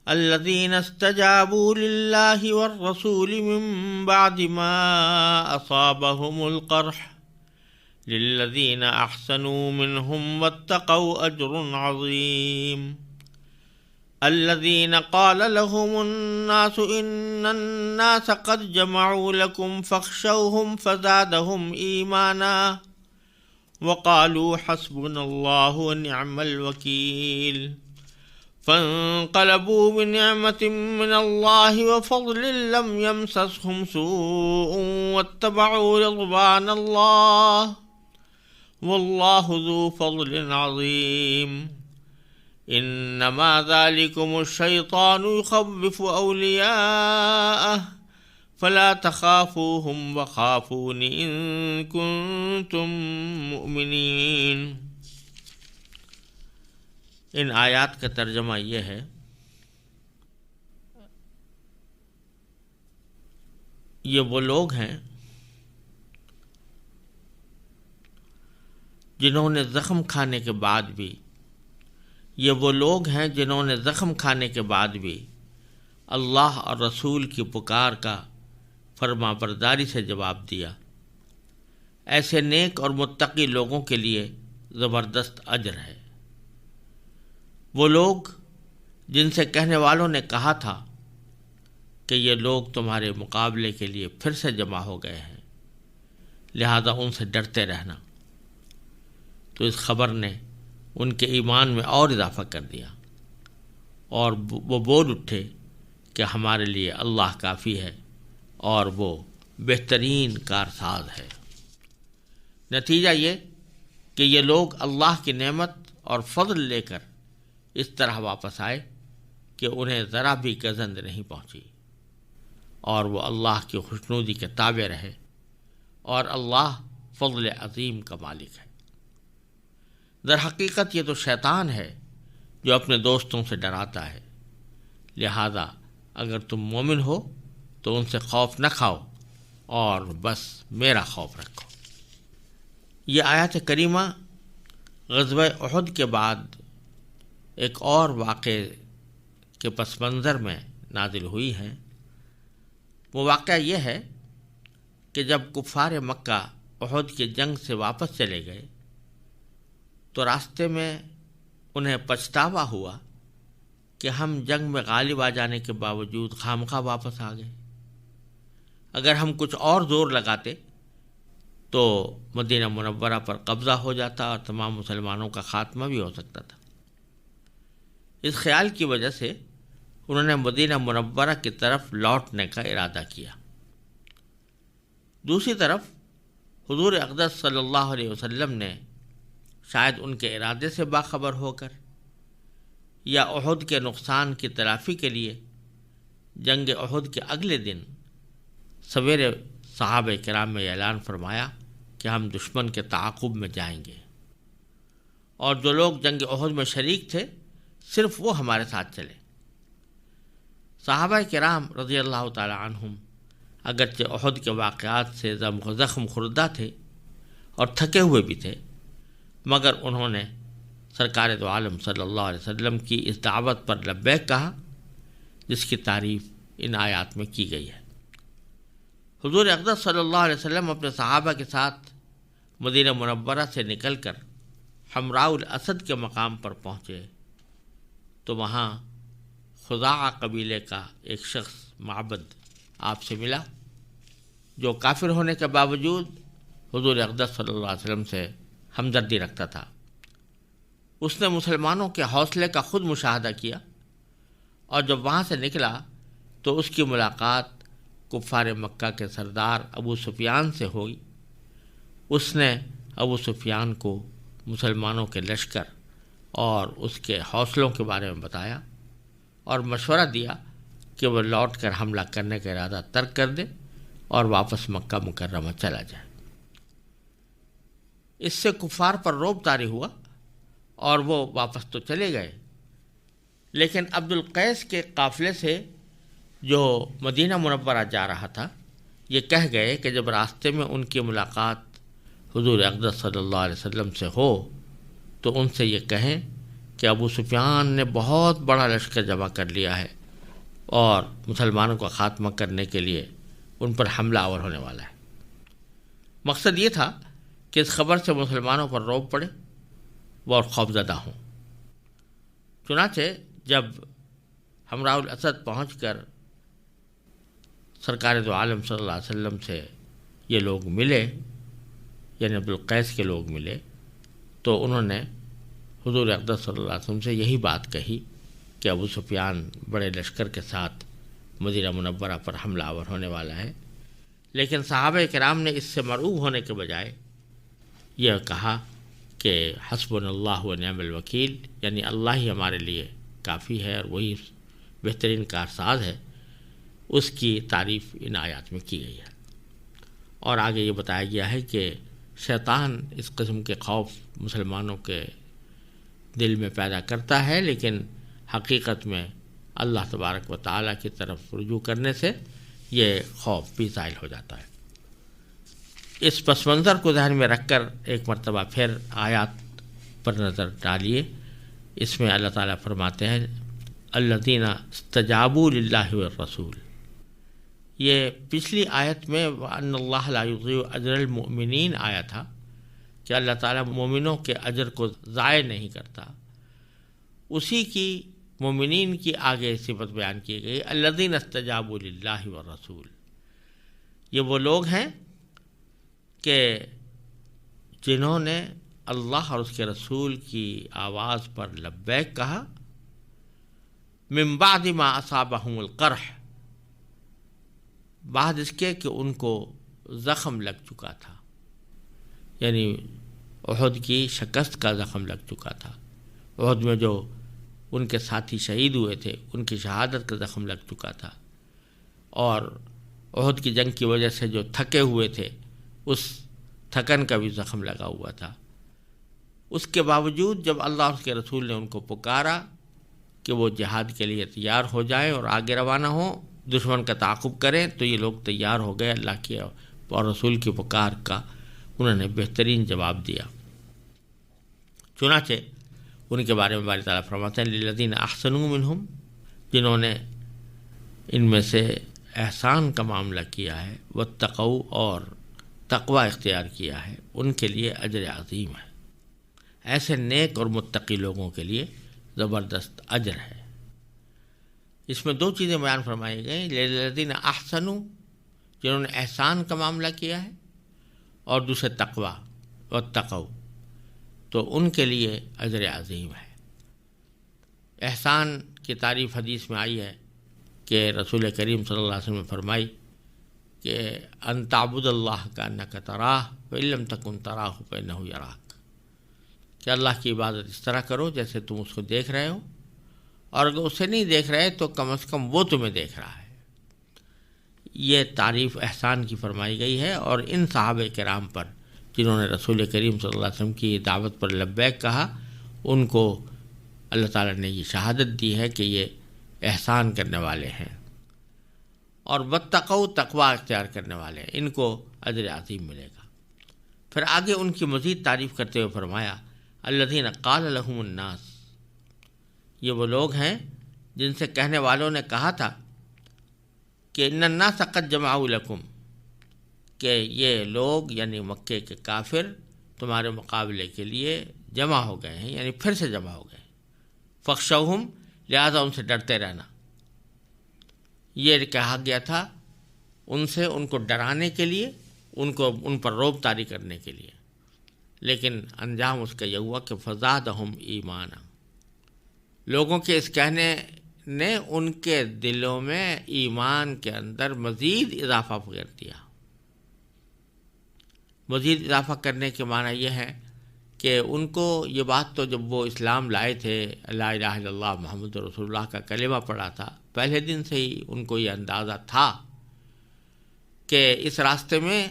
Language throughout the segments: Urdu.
الذين استجابوا لله والرسول من بعد ما أصابهم القرح للذين أحسنوا منهم واتقوا أجر عظيم الذين قال لهم الناس إن الناس قد جمعوا لكم فاخشوهم فزادهم إيمانا وقالوا حسبنا الله ونعم الوكيل فانقلبوا بنعمة من الله وفضل لم يمسسهم سوء واتبعوا رضوان الله والله ذو فضل عظيم انما ذلكم الشيطان يخوف اولياءه فلا تخافوهم وخافون ان كنتم مؤمنين۔ ان آیات کا ترجمہ یہ ہے یہ وہ لوگ ہیں جنہوں نے زخم کھانے کے بعد بھی اللہ اور رسول کی پکار کا فرما برداری سے جواب دیا۔ ایسے نیک اور متقی لوگوں کے لیے زبردست اجر ہے۔ وہ لوگ جن سے کہنے والوں نے کہا تھا کہ یہ لوگ تمہارے مقابلے کے لیے پھر سے جمع ہو گئے ہیں، لہذا ان سے ڈرتے رہنا، تو اس خبر نے ان کے ایمان میں اور اضافہ کر دیا، اور وہ بول اٹھے کہ ہمارے لیے اللہ کافی ہے اور وہ بہترین کارساز ہے۔ نتیجہ یہ کہ یہ لوگ اللہ کی نعمت اور فضل لے کر اس طرح واپس آئے کہ انہیں ذرا بھی گزند نہیں پہنچی، اور وہ اللہ کی خوشنودی کے تابع رہے، اور اللہ فضل عظیم کا مالک ہے۔ در حقیقت یہ تو شیطان ہے جو اپنے دوستوں سے ڈراتا ہے، لہذا اگر تم مومن ہو تو ان سے خوف نہ کھاؤ اور بس میرا خوف رکھو۔ یہ آیت کریمہ غزوہ احد کے بعد ایک اور واقعے کے پس منظر میں نازل ہوئی ہیں۔ وہ واقعہ یہ ہے کہ جب کفار مکہ احد کی جنگ سے واپس چلے گئے تو راستے میں انہیں پچھتاوا ہوا کہ ہم جنگ میں غالب آ جانے کے باوجود خامخواہ واپس آ گئے۔ اگر ہم کچھ اور زور لگاتے تو مدینہ منورہ پر قبضہ ہو جاتا اور تمام مسلمانوں کا خاتمہ بھی ہو سکتا تھا۔ اس خیال کی وجہ سے انہوں نے مدینہ منورہ کی طرف لوٹنے کا ارادہ کیا۔ دوسری طرف حضور اقدس صلی اللہ علیہ وسلم نے شاید ان کے ارادے سے باخبر ہو کر یا احد کے نقصان کی تلافی کے لیے جنگ احد کے اگلے دن سویرے صحابہ کرام میں اعلان فرمایا کہ ہم دشمن کے تعاقب میں جائیں گے، اور جو لوگ جنگ احد میں شریک تھے صرف وہ ہمارے ساتھ چلے۔ صحابہ کرام رضی اللہ تعالی عنہم اگرچہ احد کے واقعات سے زخم خوردہ تھے اور تھکے ہوئے بھی تھے، مگر انہوں نے سرکار دو عالم صلی اللہ علیہ وسلم کی اس دعوت پر لبیک کہا جس کی تعریف ان آیات میں کی گئی ہے۔ حضور اقدس صلی اللہ علیہ وسلم اپنے صحابہ کے ساتھ مدینہ منورہ سے نکل کر حمراء الاسد کے مقام پر پہنچے تو وہاں خزاعہ قبیلے کا ایک شخص معبد آپ سے ملا، جو کافر ہونے کے باوجود حضور اقدس صلی اللہ علیہ وسلم سے ہمدردی رکھتا تھا۔ اس نے مسلمانوں کے حوصلے کا خود مشاہدہ کیا، اور جب وہاں سے نکلا تو اس کی ملاقات کفار مکہ کے سردار ابو سفیان سے ہوئی۔ اس نے ابو سفیان کو مسلمانوں کے لشکر اور اس کے حوصلوں کے بارے میں بتایا اور مشورہ دیا کہ وہ لوٹ کر حملہ کرنے کا ارادہ ترک کر دے اور واپس مکہ مکرمہ چلا جائے۔ اس سے کفار پر رعب طاری ہوا اور وہ واپس تو چلے گئے، لیکن عبد القیس کے قافلے سے جو مدینہ منورہ جا رہا تھا یہ کہہ گئے کہ جب راستے میں ان کی ملاقات حضور اقدس صلی اللہ علیہ وسلم سے ہو تو ان سے یہ کہیں کہ ابو سفیان نے بہت بڑا لشکر جمع کر لیا ہے اور مسلمانوں کا خاتمہ کرنے کے لیے ان پر حملہ آور ہونے والا ہے۔ مقصد یہ تھا کہ اس خبر سے مسلمانوں پر رعب پڑے وہ اور خوفزدہ ہوں۔ چنانچہ جب حمراء الاسد پہنچ کر سرکار دو عالم صلی اللہ علیہ وسلم سے یہ لوگ ملے، یعنی عبدالقیس کے لوگ ملے، تو انہوں نے حضور اقدس صلی اللہ علیہ وسلم سے یہی بات کہی کہ ابو سفیان بڑے لشکر کے ساتھ مدینہ منورہ پر حملہ آور ہونے والا ہے، لیکن صحابہ کرام نے اس سے مرعوب ہونے کے بجائے یہ کہا کہ حسبنا اللہ و نعم الوکیل، یعنی اللہ ہی ہمارے لیے کافی ہے اور وہی بہترین کارساز ہے۔ اس کی تعریف ان آیات میں کی گئی ہے، اور آگے یہ بتایا گیا ہے کہ شیطان اس قسم کے خوف مسلمانوں کے دل میں پیدا کرتا ہے، لیکن حقیقت میں اللہ تبارک و تعالیٰ کی طرف رجوع کرنے سے یہ خوف بھی زائل ہو جاتا ہے۔ اس پس منظر کو ذہن میں رکھ کر ایک مرتبہ پھر آیات پر نظر ڈالیے۔ اس میں اللہ تعالیٰ فرماتے ہیں الذین استجابوا للہ والرسول۔ یہ پچھلی آیت میں وَأَنَّ اللَّهَ لَا يُضِيعُ أَجْرَ الْمُؤْمِنِينَ آیا تھا کہ اللہ تعالیٰ مومنوں کے اجر کو ضائع نہیں کرتا، اسی کی مومنین کی آگے صفت بیان کی گئی الذین استجابوا للہ والرسول۔ یہ وہ لوگ ہیں کہ جنہوں نے اللہ اور اس کے رسول کی آواز پر لبیک کہا، من بعد ما اصابہم القرح، بعد اس کے کہ ان کو زخم لگ چکا تھا، یعنی احد کی شکست کا زخم لگ چکا تھا، احد میں جو ان کے ساتھی شہید ہوئے تھے ان کی شہادت کا زخم لگ چکا تھا، اور احد کی جنگ کی وجہ سے جو تھکے ہوئے تھے اس تھکن کا بھی زخم لگا ہوا تھا۔ اس کے باوجود جب اللہ اور اس کے رسول نے ان کو پکارا کہ وہ جہاد کے لیے تیار ہو جائیں اور آگے روانہ ہوں، دشمن کا تعاقب کریں، تو یہ لوگ تیار ہو گئے۔ اللہ کی اور رسول کی پکار کا انہوں نے بہترین جواب دیا۔ چنانچہ ان کے بارے میں باری تعالیٰ فرماتے ہیں للذین احسنوا منہم، جنہوں نے ان میں سے احسان کا معاملہ کیا ہے، واتقوا اور تقوی اختیار کیا ہے، ان کے لیے اجر عظیم ہے۔ ایسے نیک اور متقی لوگوں کے لیے زبردست اجر ہے۔ اس میں دو چیزیں بیان فرمائی گئیں، للذین احسنوا، جنہوں نے احسان کا معاملہ کیا ہے، اور دوسرے تقوی واتقوا، تو ان کے لیے اجر عظیم ہے۔ احسان کی تعریف حدیث میں آئی ہے کہ رسول کریم صلی اللہ علیہ وسلم نے فرمائی کہ ان تعبد اللہ کانک تراہ فإن لم تکن تراہ فإنہ یراک، کہ اللہ کی عبادت اس طرح کرو جیسے تم اس کو دیکھ رہے ہو، اور اگر اسے نہیں دیکھ رہے تو کم از کم وہ تمہیں دیکھ رہا ہے۔ یہ تعریف احسان کی فرمائی گئی ہے، اور ان صحابہ کرام پر جنہوں نے رسول کریم صلی اللہ علیہ وسلم کی دعوت پر لبیک کہا، ان کو اللہ تعالیٰ نے یہ شہادت دی ہے کہ یہ احسان کرنے والے ہیں، اور واتقوا، تقوی اختیار کرنے والے ہیں، ان کو اجر عظیم ملے گا۔ پھر آگے ان کی مزید تعریف کرتے ہوئے فرمایا الذین قال لهم الناس، یہ وہ لوگ ہیں جن سے کہنے والوں نے کہا تھا کہ ان الناس قد جمعوا لکم، کہ یہ لوگ یعنی مکے کے کافر تمہارے مقابلے کے لیے جمع ہو گئے ہیں، یعنی پھر سے جمع ہو گئے، فخشوہم، لہذا ان سے ڈرتے رہنا۔ یہ کہا گیا تھا ان سے، ان کو ڈرانے کے لیے، ان پر رعب طاری کرنے کے لیے، لیکن انجام اس کا یہ ہوا کہ فزادہم ایمانا، لوگوں کے اس کہنے نے ان کے دلوں میں ایمان کے اندر مزید اضافہ کر دیا۔ مزید اضافہ کرنے کے معنی یہ ہے کہ ان کو یہ بات تو جب وہ اسلام لائے تھے، لا الہ الا اللہ محمد رسول اللہ کا کلمہ پڑھا تھا، پہلے دن سے ہی ان کو یہ اندازہ تھا کہ اس راستے میں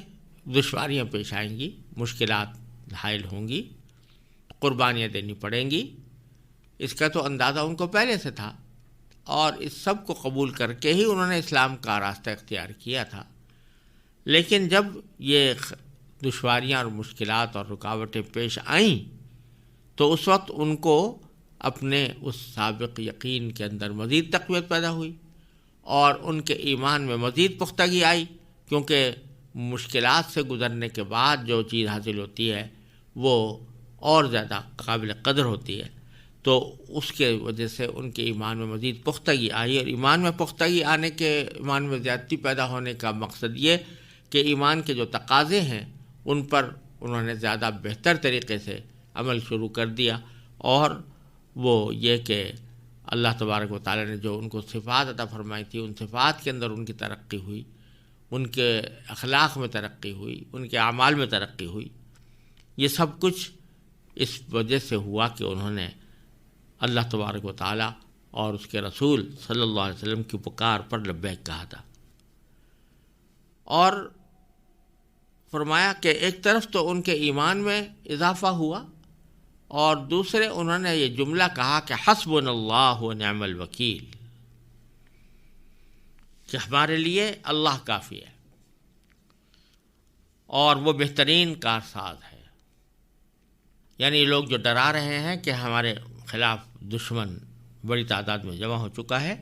دشواریاں پیش آئیں گی، مشکلات حائل ہوں گی، قربانیاں دینی پڑیں گی، اس کا تو اندازہ ان کو پہلے سے تھا، اور اس سب کو قبول کر کے ہی انہوں نے اسلام کا راستہ اختیار کیا تھا۔ لیکن جب یہ دشواریاں اور مشکلات اور رکاوٹیں پیش آئیں تو اس وقت ان کو اپنے اس سابق یقین کے اندر مزید تقویت پیدا ہوئی اور ان کے ایمان میں مزید پختگی آئی، کیونکہ مشکلات سے گزرنے کے بعد جو چیز حاصل ہوتی ہے وہ اور زیادہ قابل قدر ہوتی ہے، تو اس کے وجہ سے ان کے ایمان میں مزید پختگی آئی، اور ایمان میں پختگی آنے کے، ایمان میں زیادتی پیدا ہونے کا مقصد یہ کہ ایمان کے جو تقاضے ہیں ان پر انہوں نے زیادہ بہتر طریقے سے عمل شروع کر دیا، اور وہ یہ کہ اللہ تبارک و تعالیٰ نے جو ان کو صفات عطا فرمائی تھی، ان صفات کے اندر ان کی ترقی ہوئی، ان کے اخلاق میں ترقی ہوئی، ان کے اعمال میں ترقی ہوئی۔ یہ سب کچھ اس وجہ سے ہوا کہ انہوں نے اللہ تبارک و تعالیٰ اور اس کے رسول صلی اللہ علیہ وسلم کی پکار پر لبیک کہا تھا۔ اور فرمایا کہ ایک طرف تو ان کے ایمان میں اضافہ ہوا، اور دوسرے انہوں نے یہ جملہ کہا کہ حسبنا اللہ و نعم الوکیل، کہ ہمارے لیے اللہ کافی ہے اور وہ بہترین کارساز ہے۔ یعنی لوگ جو ڈرا رہے ہیں کہ ہمارے خلاف دشمن بڑی تعداد میں جمع ہو چکا ہے،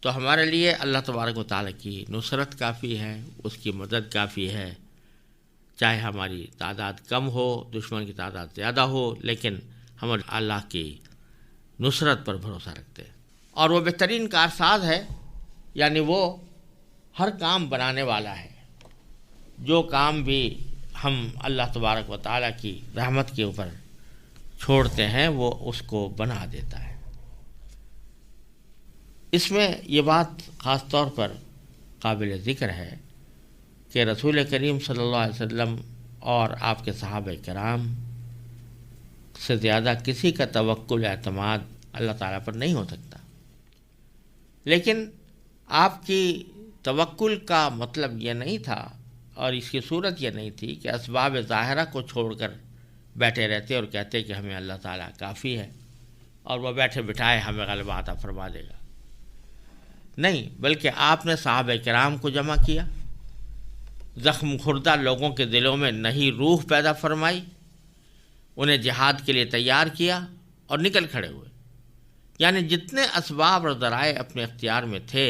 تو ہمارے لیے اللہ تبارک و تعالیٰ کی نصرت کافی ہے، اس کی مدد کافی ہے، چاہے ہماری تعداد کم ہو، دشمن کی تعداد زیادہ ہو، لیکن ہم اللہ کی نصرت پر بھروسہ رکھتے ہیں۔ اور وہ بہترین کارساز ہے، یعنی وہ ہر کام بنانے والا ہے، جو کام بھی ہم اللہ تبارک و تعالیٰ کی رحمت کے اوپر چھوڑتے ہیں وہ اس کو بنا دیتا ہے۔ اس میں یہ بات خاص طور پر قابل ذکر ہے کہ رسول کریم صلی اللہ علیہ وسلم اور آپ کے صحابہ کرام سے زیادہ کسی کا توکل اعتماد اللہ تعالیٰ پر نہیں ہو سکتا، لیکن آپ کی توکل کا مطلب یہ نہیں تھا اور اس کی صورت یہ نہیں تھی کہ اسباب ظاہرہ کو چھوڑ کر بیٹھے رہتے اور کہتے کہ ہمیں اللہ تعالیٰ کافی ہے اور وہ بیٹھے بٹھائے ہمیں غلبہ عطا فرما دے گا۔ نہیں، بلکہ آپ نے صحابہ کرام کو جمع کیا، زخم خوردہ لوگوں کے دلوں میں نئی روح پیدا فرمائی، انہیں جہاد کے لیے تیار کیا اور نکل کھڑے ہوئے۔ یعنی جتنے اسباب اور ذرائع اپنے اختیار میں تھے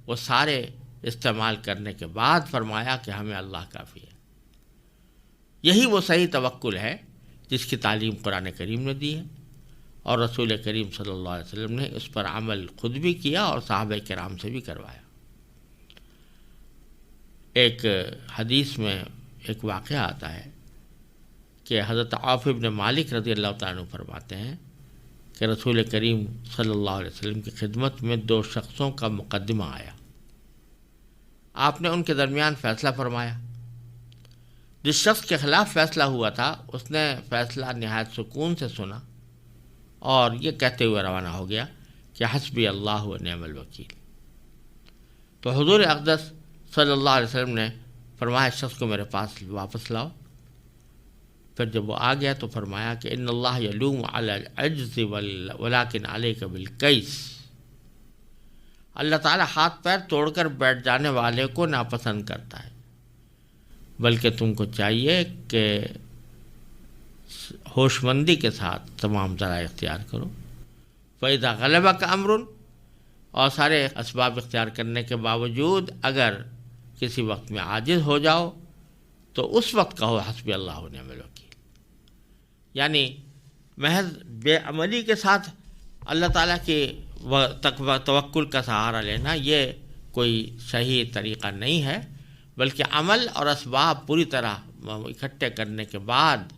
وہ سارے استعمال کرنے کے بعد فرمایا کہ ہمیں اللہ کافی ہے۔ یہی وہ صحیح توکل ہے جس کی تعلیم قرآن کریم نے دی ہے، اور رسول کریم صلی اللہ علیہ وسلم نے اس پر عمل خود بھی کیا اور صحابہ کرام سے بھی کروایا۔ ایک حدیث میں ایک واقعہ آتا ہے کہ حضرت عوف بن مالک رضی اللہ تعالیٰ عنہ فرماتے ہیں کہ رسول کریم صلی اللہ علیہ وسلم کی خدمت میں 2 شخصوں کا مقدمہ آیا، آپ نے ان کے درمیان فیصلہ فرمایا۔ جس شخص کے خلاف فیصلہ ہوا تھا اس نے فیصلہ نہایت سکون سے سنا اور یہ کہتے ہوئے روانہ ہو گیا کہ حسبی اللہ و نعم الوکیل۔ تو حضور اقدس صلی اللہ علیہ وسلم نے فرمایا اس شخص کو میرے پاس واپس لاؤ۔ پھر جب وہ آ گیا تو فرمایا کہ ان اللہ یلوم علی العجز ولکن علیک بالکیس، اللہ تعالیٰ ہاتھ پیر توڑ کر بیٹھ جانے والے کو ناپسند کرتا ہے، بلکہ تم کو چاہیے کہ ہوش مندی کے ساتھ تمام ذرائع اختیار کرو۔ فَإِذَا غَلَبَكَ أَمْرٌ، اور سارے اسباب اختیار کرنے کے باوجود اگر کسی وقت میں عاجز ہو جاؤ تو اس وقت کہو حسبی اللہ و نعم الوکیل۔ یعنی محض بے عملی کے ساتھ اللہ تعالیٰ کے توکل کا سہارا لینا یہ کوئی صحیح طریقہ نہیں ہے، بلکہ عمل اور اسباب پوری طرح اکٹھے کرنے کے بعد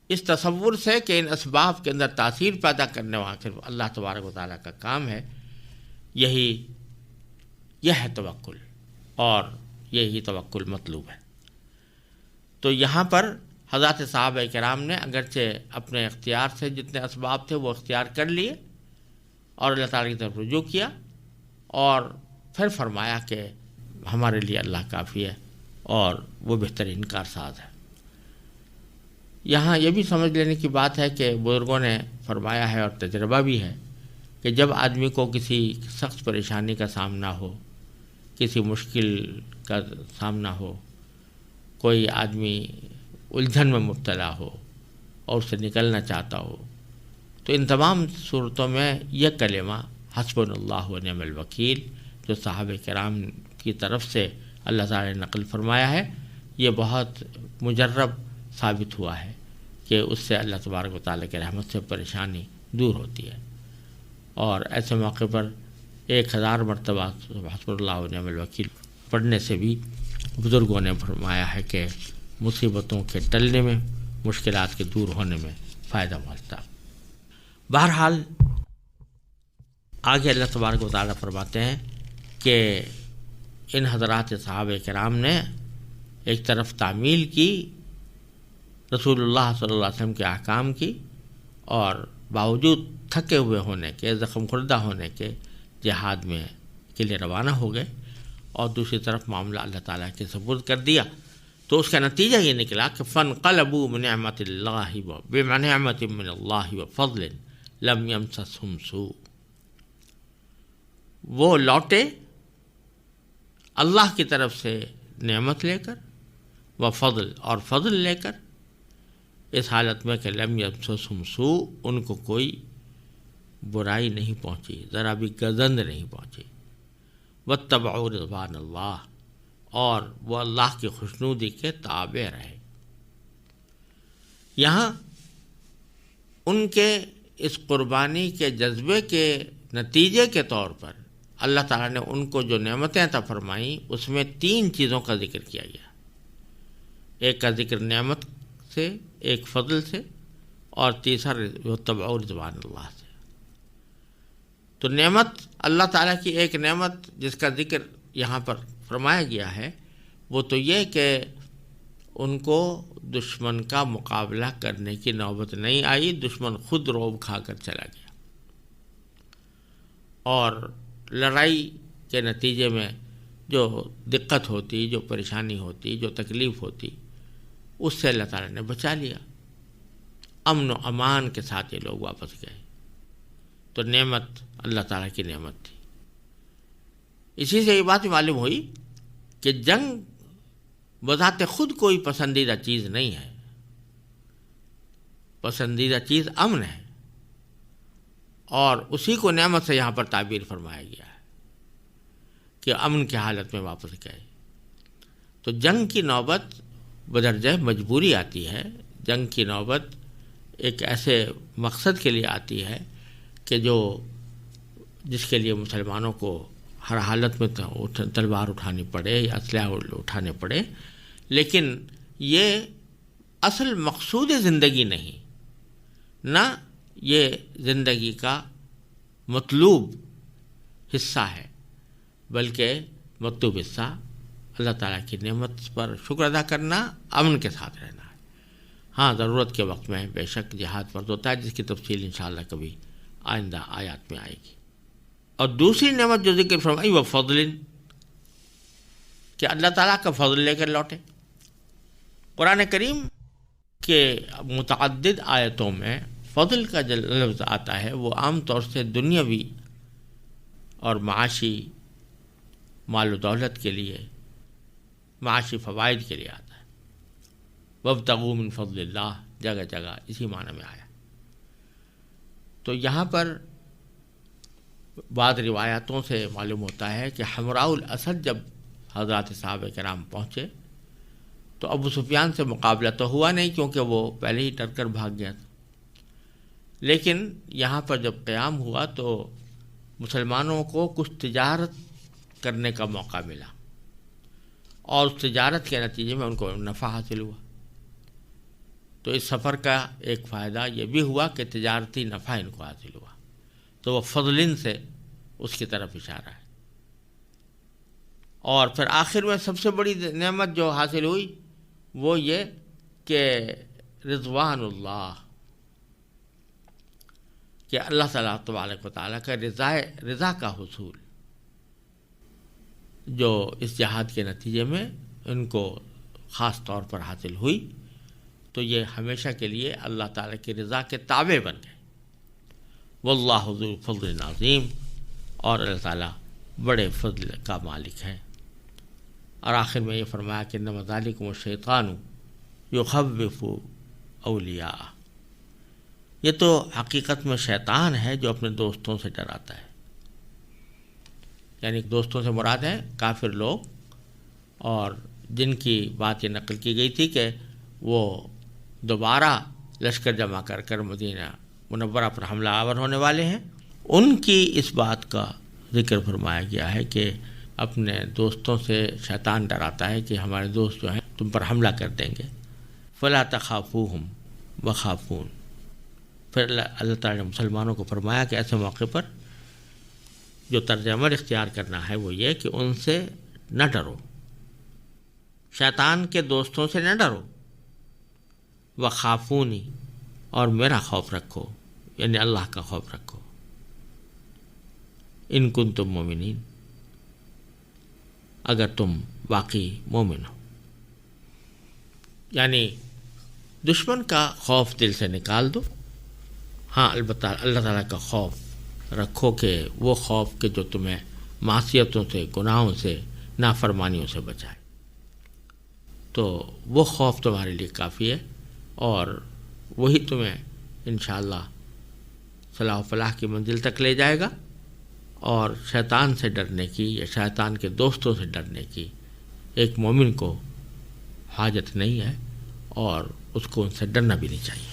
اس تصور سے کہ ان اسباب کے اندر تاثیر پیدا کرنے والا صرف اللہ تبارک و تعالیٰ کا کام ہے، یہ ہے توکل، اور یہی توکل مطلوب ہے۔ تو یہاں پر حضرات صحابہ کرام نے اگرچہ اپنے اختیار سے جتنے اسباب تھے وہ اختیار کر لیے اور اللہ تعالیٰ کی طرف رجوع کیا، اور پھر فرمایا کہ ہمارے لیے اللہ کافی ہے اور وہ بہترین کارساز ہے۔ یہاں یہ بھی سمجھ لینے کی بات ہے کہ بزرگوں نے فرمایا ہے اور تجربہ بھی ہے کہ جب آدمی کو کسی سخت پریشانی کا سامنا ہو، کسی مشکل کا سامنا ہو، کوئی آدمی الجھن میں مبتلا ہو اور اس سے نکلنا چاہتا ہو، تو ان تمام صورتوں میں یہ کلمہ حسبنا اللہ و نعم الوکیل جو صحابہ کرام کی طرف سے اللہ تعالیٰ نے نقل فرمایا ہے، یہ بہت مجرب ثابت ہوا ہے کہ اس سے اللہ تبارک و تعالیٰ کی رحمت سے پریشانی دور ہوتی ہے، اور ایسے موقع پر 1000 مرتبہ حسبنا اللہ و نعم الوکیل پڑھنے سے بھی بزرگوں نے فرمایا ہے کہ مصیبتوں کے ٹلنے میں، مشکلات کے دور ہونے میں فائدہ پہنچتا۔ بہرحال آگے اللہ تبارک و تعالیٰ فرماتے ہیں کہ ان حضرات صحابہ کرام نے ایک طرف تعمیل کی رسول اللہ صلی اللہ علیہ وسلم کے احکام کی، اور باوجود تھکے ہوئے ہونے کے، زخم خوردہ ہونے کے جہاد میں کے لیے روانہ ہو گئے، اور دوسری طرف معاملہ اللہ تعالیٰ کے سپرد کر دیا۔ تو اس کا نتیجہ یہ نکلا کہ فانقلبوا بنعمت اللہ بنعمت من اللہ وفضل لم یمسسہم سوء، وہ لوٹے اللہ کی طرف سے نعمت لے کر، وفضل اور فضل لے کر، اس حالت میں کہ لم یمسسہم سوء، ان کو کوئی برائی نہیں پہنچی، ذرا بھی گزند نہیں پہنچی، واتبعوا رضوان اللہ، اور وہ اللہ کی خوشنودی کے تابع رہے۔ یہاں ان کے اس قربانی کے جذبے کے نتیجے کے طور پر اللہ تعالیٰ نے ان کو جو نعمتیں عطا فرمائیں، اس میں 3 چیزوں کا ذکر کیا گیا۔ ایک کا ذکر نعمت سے، ایک فضل سے، اور تیسرا واتبعوا رضوان اللہ سے۔ تو نعمت اللہ تعالیٰ کی ایک نعمت جس کا ذکر یہاں پر فرمایا گیا ہے وہ تو یہ کہ ان کو دشمن کا مقابلہ کرنے کی نوبت نہیں آئی، دشمن خود روب کھا کر چلا گیا، اور لڑائی کے نتیجے میں جو دقت ہوتی، جو پریشانی ہوتی، جو تکلیف ہوتی، اس سے اللہ تعالیٰ نے بچا لیا، امن و امان کے ساتھ یہ لوگ واپس گئے۔ تو نعمت اللہ تعالیٰ کی نعمت تھی۔ اسی سے یہ بات معلوم ہوئی کہ جنگ بذات خود کوئی پسندیدہ چیز نہیں ہے، پسندیدہ چیز امن ہے، اور اسی کو نعمت سے یہاں پر تعبیر فرمایا گیا ہے کہ امن کی حالت میں واپس گئے۔ تو جنگ کی نوبت بدرجہ مجبوری آتی ہے، جنگ کی نوبت ایک ایسے مقصد کے لیے آتی ہے کہ جس کے لیے مسلمانوں کو ہر حالت میں تلوار اٹھانی پڑے یا اسلحہ اٹھانے پڑے، لیکن یہ اصل مقصود زندگی نہیں، نہ یہ زندگی کا مطلوب حصہ ہے، بلکہ مطلوب حصہ اللہ تعالیٰ کی نعمت پر شکر ادا کرنا، امن کے ساتھ رہنا ہے۔ ہاں، ضرورت کے وقت میں بے شک جہاد فرض ہوتا ہے، جس کی تفصیل انشاءاللہ کبھی آئندہ آیات میں آئے گی۔ اور دوسری نعمت جو ذکر فرمائی وہ فضل، کہ اللہ تعالیٰ کا فضل لے کر لوٹے۔ قرآن کریم کے متعدد آیتوں میں فضل کا جو لفظ آتا ہے وہ عام طور سے دنیاوی اور معاشی مال و دولت کے لیے، معاشی فوائد کے لیے آتا ہے۔ وابتغوا من فضل اللہ جگہ جگہ اسی معنی میں آیا۔ تو یہاں پر بعض روایاتوں سے معلوم ہوتا ہے کہ حمراء الاسد جب حضرات صحابہ کرام پہنچے تو ابو سفیان سے مقابلہ تو ہوا نہیں، کیونکہ وہ پہلے ہی ڈر کر بھاگ گیا تھا، لیکن یہاں پر جب قیام ہوا تو مسلمانوں کو کچھ تجارت کرنے کا موقع ملا، اور اس تجارت کے نتیجے میں ان کو نفع حاصل ہوا۔ تو اس سفر کا ایک فائدہ یہ بھی ہوا کہ تجارتی نفع ان کو حاصل ہوا، تو وہ فضلن سے اس کی طرف اشارہ ہے۔ اور پھر آخر میں سب سے بڑی نعمت جو حاصل ہوئی وہ یہ کہ رضوان اللہ، کہ اللہ تعالیٰ تبارک و تعالیٰ کا رضا کا حصول، جو اس جہاد کے نتیجے میں ان کو خاص طور پر حاصل ہوئی، تو یہ ہمیشہ کے لیے اللہ تعالیٰ کی رضا کے تابع بن گئے۔ واللہ ذو فضل عظیم، اور اللہ تعالیٰ بڑے فضل کا مالک ہے۔ اور آخر میں یہ فرمایا کہ انما ذالکم الشیطان یخوف اولیاءہ، یہ تو حقیقت میں شیطان ہے جو اپنے دوستوں سے ڈراتا ہے. یعنی دوستوں سے مراد ہے کافر لوگ، اور جن کی بات یہ نقل کی گئی تھی کہ وہ دوبارہ لشکر جمع کر مدینہ منورہ پر حملہ آور ہونے والے ہیں. ان کی اس بات کا ذکر فرمایا گیا ہے کہ اپنے دوستوں سے شیطان ڈراتا ہے کہ ہمارے دوست جو ہیں تم پر حملہ کر دیں گے. فلا تخافوہم وخافون. پھر اللہ تعالیٰ نے مسلمانوں کو فرمایا کہ ایسے موقع پر جو طرز عمل اختیار کرنا ہے وہ یہ کہ ان سے نہ ڈرو، شیطان کے دوستوں سے نہ ڈرو. وخافونی، اور میرا خوف رکھو، یعنی اللہ کا خوف رکھو. ان کنتم مومنین، اگر تم واقعی مومن ہو. یعنی دشمن کا خوف دل سے نکال دو. ہاں البتہ اللہ تعالیٰ کا خوف رکھو کہ وہ خوف کہ جو تمہیں معصیتوں سے، گناہوں سے، نافرمانیوں سے بچائے. تو وہ خوف تمہارے لیے کافی ہے، اور وہی تمہیں انشاءاللہ صلاح و فلاح کی منزل تک لے جائے گا. اور شیطان سے ڈرنے کی یا شیطان کے دوستوں سے ڈرنے کی ایک مومن کو حاجت نہیں ہے، اور اس کو ان سے ڈرنا بھی نہیں چاہیے.